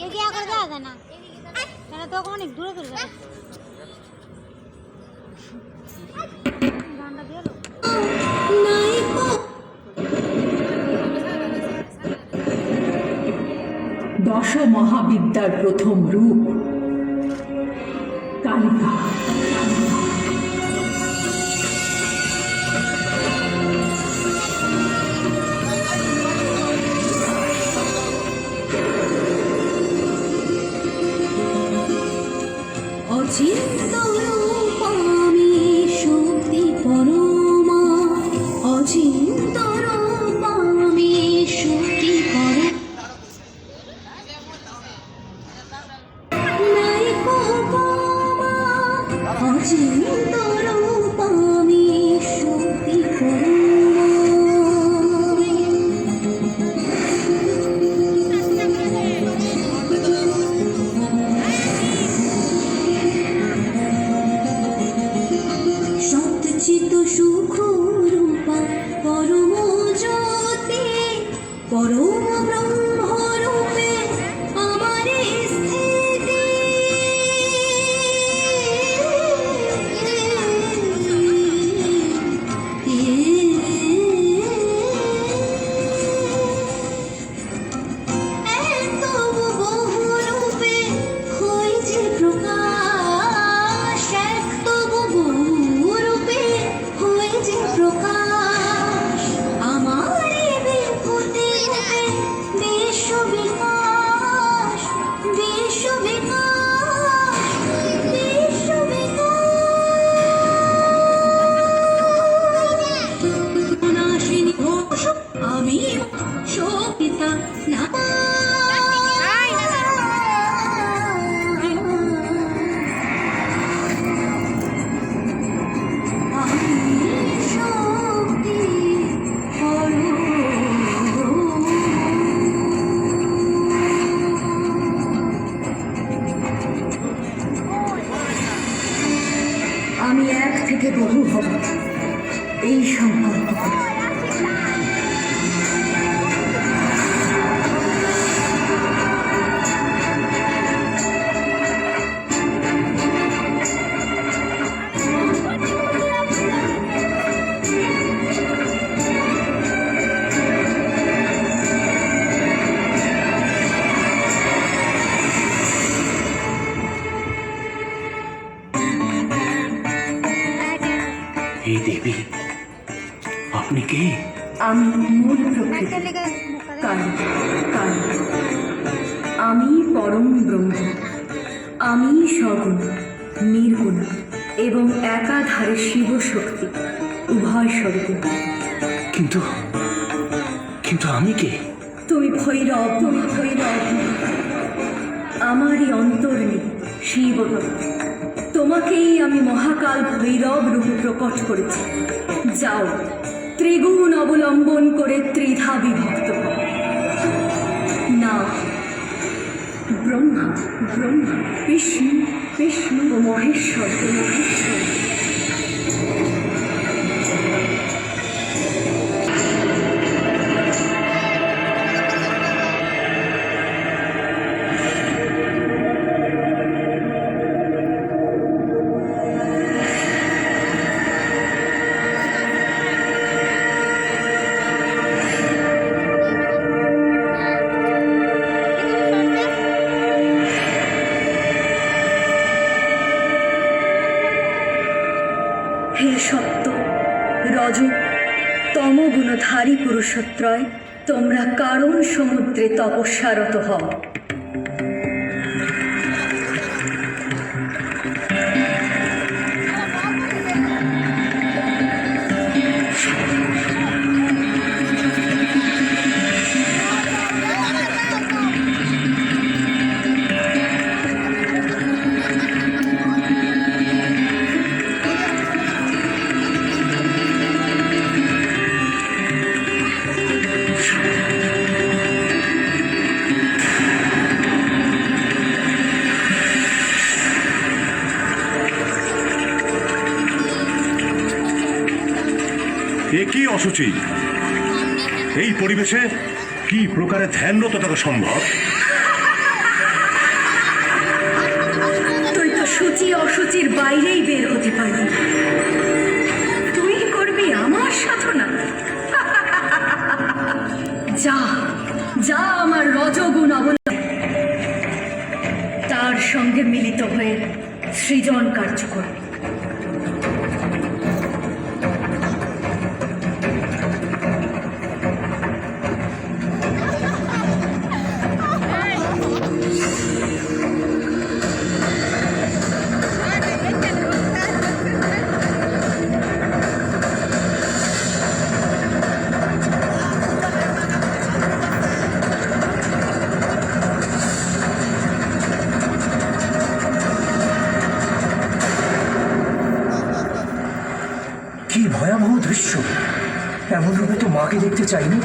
এগিয়ে করে যাওয়া যায় না, তাহলে তো অনেক দূরে দূরে যাবে। গানটা দিয়ে দশ মহাবিদ্যার প্রথম রূপ কালিকা। অচিন্ত রূপ আমি শক্তি পরমা, অচিন্ত রূপ আমি শক্তি পরমা, নাই উপমা, অচিন্ত রূপ আমি শক্তি পরমা। সচ্চিত সুখ রূপা পরম জ্যোতি, পরম ব্রহ্ম রূপে আমার স্থিতি। এত বহু রূপে হই যে প্রকাশ, এত বহু রূপে হই যে প্রকাশ, আমার বিভূতি রূপে বিশ্ব বিকাশ, বিশ্ব বিকাশ, বিশ্ব বিকাশ। নাশিনী ঘোষ আমি শোকিতা না, আমি এক থেকে বহু হব এই সংকল্প করি। হে দেবী, আপনি কে? আমি মূল প্রকৃতি কালী, কালী। আমি পরম ব্রহ্ম, আমি সগুণ নির্গুণ এবং একাধারে শিব শক্তি উভয় স্বরূপ। কিন্তু কিন্তু আমি কে? তুমি ভৈরব, তুমি ভৈরব। আমারই অন্তর্নি শিব, তোমাকেই আমি মহাকাল ভৈরব রূপে প্রকট করেছি। যাও, ত্রিগুণ অবলম্বন করে ত্রিধা বিভক্ত হও। না, ব্রহ্মা, ব্রহ্মা, বিষ্ণু, বিষ্ণু ও মহেশ্বর, মহেশ্বর। হে সত্য, রজ, তমগুণধারী পুরুষত্রয়, তোমরা কারণ সমুদ্রে তপস্যারত হও। এ কি অসুচি? এই পরিবেশে কি প্রকারে ধ্যানরত থাকা সম্ভব? সূচির বাইরেই বের হতে পারবি না। তুই করবি আমার সাধনা। যা যা আমার রজগুণ অবলম্বন, তার সঙ্গে মিলিত হয়ে সৃজন কার্য করবি। কি ভয়াবহ দৃশ্য! এমন রূপে তো মাকে দেখতে চাইনি।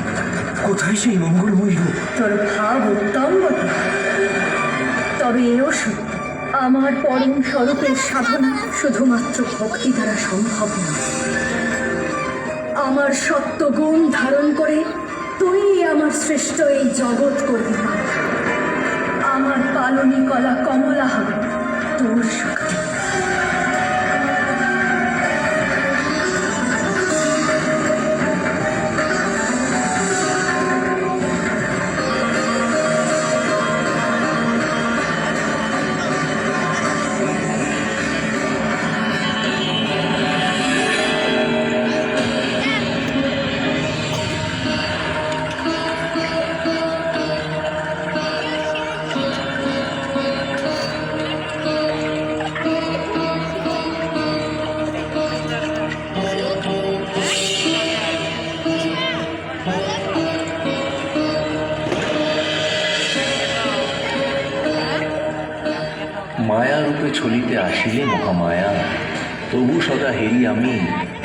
কোথায় সেই মঙ্গলময়ী রূপ? তোর ভাব উত্তম বটে, তবে এও সত্য, আমার পরম স্বরূপের সাধনা শুধুমাত্র ভক্তি দ্বারা সম্ভব নয়। আমার সত্য গুণ ধারণ করে তুই আমার শ্রেষ্ঠ এই জগৎ করবি না। আমার পালনী কলা কমলা হবে তোর শক্তি। মায়া রূপে ছলিতে আসিলে মহামায়া, তবু সদা হেরি আমি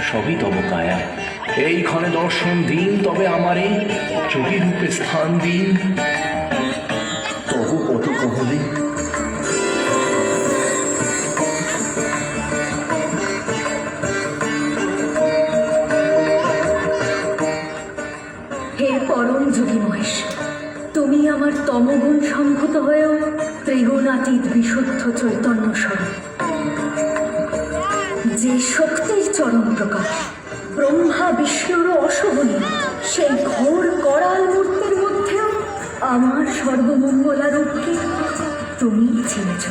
সবই তব কায়া। এই ক্ষণে দর্শন দিন তবে আমারে, যোগী রূপে স্থান দিন তব পদ কমলে। হে পরম যোগী মহেশ, তুমি আমার তমগুণ সংহত হয়েও ত্রিগুণাতীত বিশুদ্ধ চৈতন্য স্বরূপ, যে শক্তির চরম প্রকাশ, ব্রহ্মা বিষ্ণুরও অসহনীয়। সেই ঘোর করাল মূর্তির মধ্যেও আমার সর্বমঙ্গলা রূপকে তুমি চিনেছ।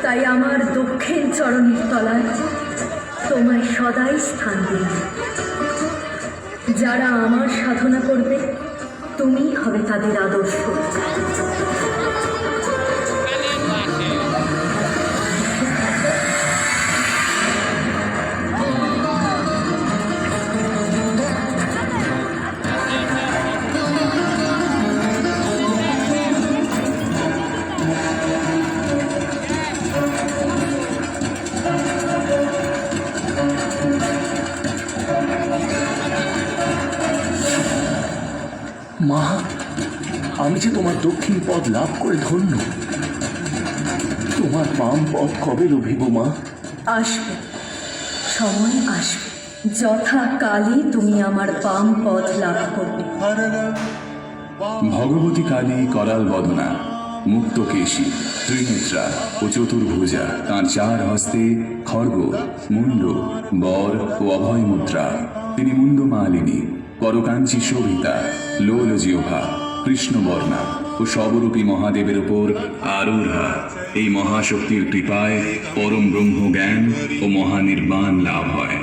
তাই আমার দক্ষিণ চরণের তলায় তোমায় সদাই স্থান দিই। যারা আমার সাধনা করবে তুমি হবে তাদের আদর্শ। মা, আমি যে তোমার দক্ষিণ পদ লাভ করে ধন্য। তোমার বাম পদ কবে লভিব মা? আসবে, সময় আসবে, যথাকালে তুমি আমার বাম পদ লাভ করবে। ভগবতী কালী করাল বদনা, মুক্তকেশী, ত্রিনেত্রা ও চতুর্ভুজা। তাঁর চার হস্তে খড়গ, মুন্ড, বর ও অভয় মুদ্রা। তিনি মুন্ডমালিনী, করকাঞ্চি শোভিতা, লোল জিহ্বা, কৃষ্ণবর্ণা ও সবরূপী মহাদেবের ওপর আরূঢ়া। এই মহাশক্তির কৃপায় পরম ব্রহ্মজ্ঞান ও মহানির্বাণ লাভ হয়।